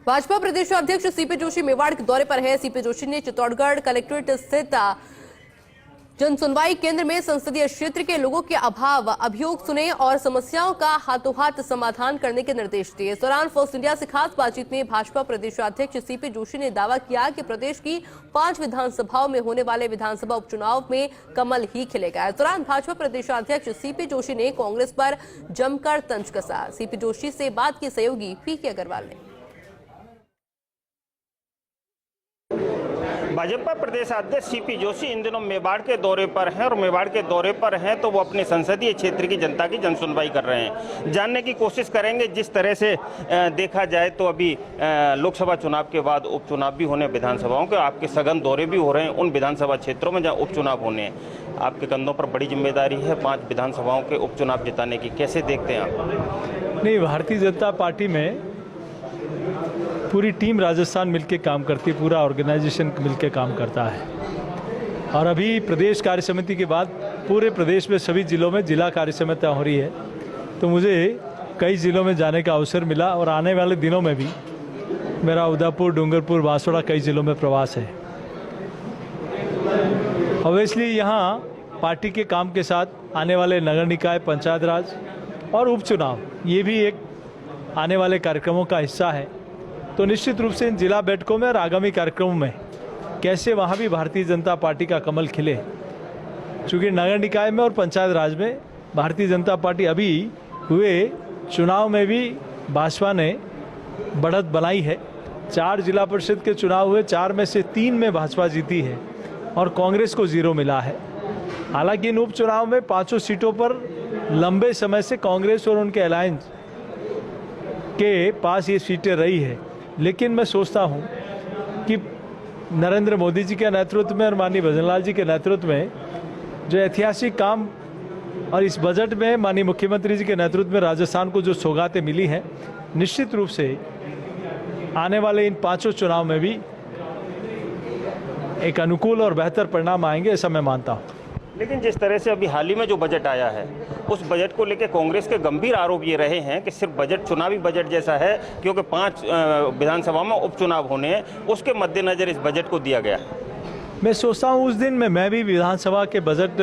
भाजपा प्रदेशाध्यक्ष सीपी जोशी मेवाड़ के दौरे पर है। सीपी जोशी ने चित्तौड़गढ़ कलेक्ट्रेट स्थित जन सुनवाई केंद्र में संसदीय क्षेत्र के लोगों के अभियोग सुने और समस्याओं का हाथों हाथ समाधान करने के निर्देश दिए। इस दौरान फर्स्ट इंडिया से खास बातचीत में भाजपा प्रदेशाध्यक्ष सीपी जोशी ने दावा किया कि प्रदेश की 5 विधानसभाओं में होने वाले विधानसभा उपचुनाव में कमल ही खिलेगा। इस दौरान भाजपा प्रदेशाध्यक्ष सीपी जोशी ने कांग्रेस पर जमकर तंज कसा। सीपी जोशी से बात की सहयोगी पीके अग्रवाल ने। भाजपा प्रदेश अध्यक्ष सीपी जोशी इन दिनों मेवाड़ के दौरे पर हैं और मेवाड़ के दौरे पर हैं तो वो अपने संसदीय क्षेत्र की जनता की जनसुनवाई कर रहे हैं। जानने की कोशिश करेंगे जिस तरह से देखा जाए तो अभी लोकसभा चुनाव के बाद उपचुनाव भी होने विधानसभाओं के, आपके सघन दौरे भी हो रहे हैं उन विधानसभा क्षेत्रों में जहाँ उपचुनाव होने हैं। आपके कंधों पर बड़ी जिम्मेदारी है 5 विधानसभाओं के उपचुनाव जिताने की, कैसे देखते हैं आप? नहीं, भारतीय जनता पार्टी में पूरी टीम राजस्थान मिलके काम करती है, पूरा ऑर्गेनाइजेशन मिलके काम करता है। और अभी प्रदेश कार्य समिति के बाद पूरे प्रदेश में सभी जिलों में जिला कार्य समितियाँ हो रही है, तो मुझे कई जिलों में जाने का अवसर मिला और आने वाले दिनों में भी मेरा उदयपुर, डूंगरपुर, बांसवाड़ा कई जिलों में प्रवास है। ऑब्वियसली यहाँ पार्टी के काम के साथ आने वाले नगर निकाय, पंचायत राज और उपचुनाव ये भी एक आने वाले कार्यक्रमों का हिस्सा है। तो निश्चित रूप से इन जिला बैठकों में और आगामी कार्यक्रमों में कैसे वहाँ भी भारतीय जनता पार्टी का कमल खिले, चूँकि नगर निकाय में और पंचायत राज में भारतीय जनता पार्टी अभी हुए चुनाव में भी भाजपा ने बढ़त बनाई है। 4 जिला परिषद के चुनाव हुए, 4 में से 3 में भाजपा जीती है और कांग्रेस को 0 मिला है। हालांकि इन उपचुनाव में 5 सीटों पर लंबे समय से कांग्रेस और उनके अलायंस के पास ये सीटें रही है, लेकिन मैं सोचता हूँ कि नरेंद्र मोदी जी के नेतृत्व में और माननीय भजनलाल जी के नेतृत्व में जो ऐतिहासिक काम और इस बजट में माननीय मुख्यमंत्री जी के नेतृत्व में राजस्थान को जो सौगातें मिली हैं, निश्चित रूप से आने वाले इन 5 चुनाव में भी एक अनुकूल और बेहतर परिणाम आएंगे, ऐसा मैं मानता हूँ। लेकिन जिस तरह से अभी हाल ही में जो बजट आया है उस बजट को लेकर कांग्रेस के गंभीर आरोप ये रहे हैं कि सिर्फ बजट चुनावी बजट जैसा है, क्योंकि 5 विधानसभा में उपचुनाव होने हैं, उसके मद्देनजर इस बजट को दिया गया। मैं सोचता हूँ उस दिन में मैं भी विधानसभा के बजट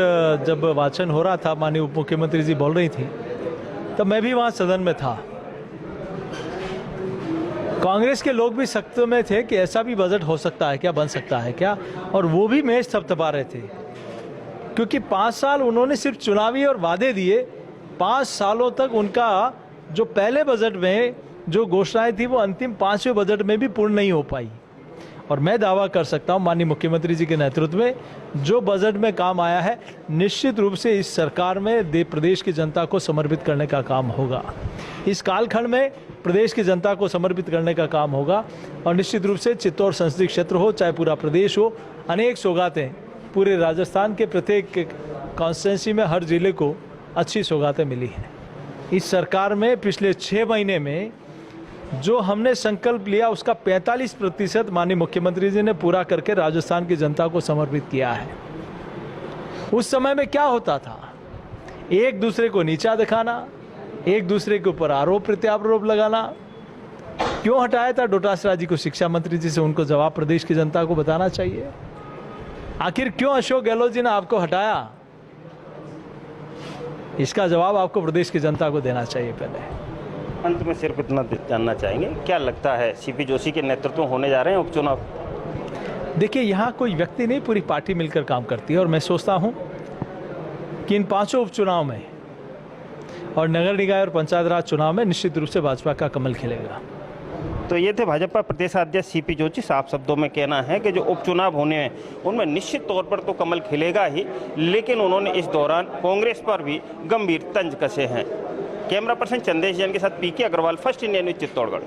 जब वाचन हो रहा था, माननीय उप मुख्यमंत्री जी बोल रही थी, तब मैं भी वहाँ सदन में था। कांग्रेस के लोग भी सख्त में थे कि ऐसा भी बजट हो सकता है क्या, बन सकता है क्या, और वो भी मेज थपथपा रहे थे, क्योंकि 5 साल उन्होंने सिर्फ चुनावी और वादे दिए। 5 सालों तक उनका जो पहले बजट में जो घोषणाएं थी वो अंतिम 5वें बजट में भी पूर्ण नहीं हो पाई। और मैं दावा कर सकता हूं माननीय मुख्यमंत्री जी के नेतृत्व में जो बजट में काम आया है, निश्चित रूप से इस सरकार में प्रदेश की जनता को समर्पित करने का काम होगा। इस कालखंड में प्रदेश की जनता को समर्पित करने का काम होगा और निश्चित रूप से चित्तौड़ संसदीय क्षेत्र हो चाहे पूरा प्रदेश हो, अनेक सौगातें पूरे राजस्थान के प्रत्येक कॉन्स्टिट्यूंसी में हर जिले को अच्छी सौगातें मिली हैं। इस सरकार में पिछले 6 महीने में जो हमने संकल्प लिया उसका 45% माननीय मुख्यमंत्री जी ने पूरा करके राजस्थान की जनता को समर्पित किया है। उस समय में क्या होता था, एक दूसरे को नीचा दिखाना, एक दूसरे के ऊपर आरोप प्रत्यारोप लगाना। क्यों हटाया था डोटासरा जी को शिक्षा मंत्री जी से, उनको जवाब प्रदेश की जनता को बताना चाहिए। आखिर क्यों अशोक गहलोत जी ने आपको हटाया, इसका जवाब आपको प्रदेश की जनता को देना चाहिए। पहले अंत में सिर्फ इतना जानना चाहेंगे, क्या लगता है सीपी जोशी के नेतृत्व में होने जा रहे हैं उपचुनाव? देखिए, यहाँ कोई व्यक्ति नहीं, पूरी पार्टी मिलकर काम करती है और मैं सोचता हूँ कि इन 5 उपचुनाव में और नगर निकाय और पंचायत राज चुनाव में निश्चित रूप से भाजपा का कमल खिलेगा। तो ये थे भाजपा प्रदेश अध्यक्ष सीपी जोशी। साफ शब्दों में कहना है कि जो उपचुनाव होने हैं उनमें निश्चित तौर पर तो कमल खिलेगा ही, लेकिन उन्होंने इस दौरान कांग्रेस पर भी गंभीर तंज कसे हैं। कैमरा पर्सन चंदेश जैन के साथ PK Agarwal, first India news, Chittorgarh.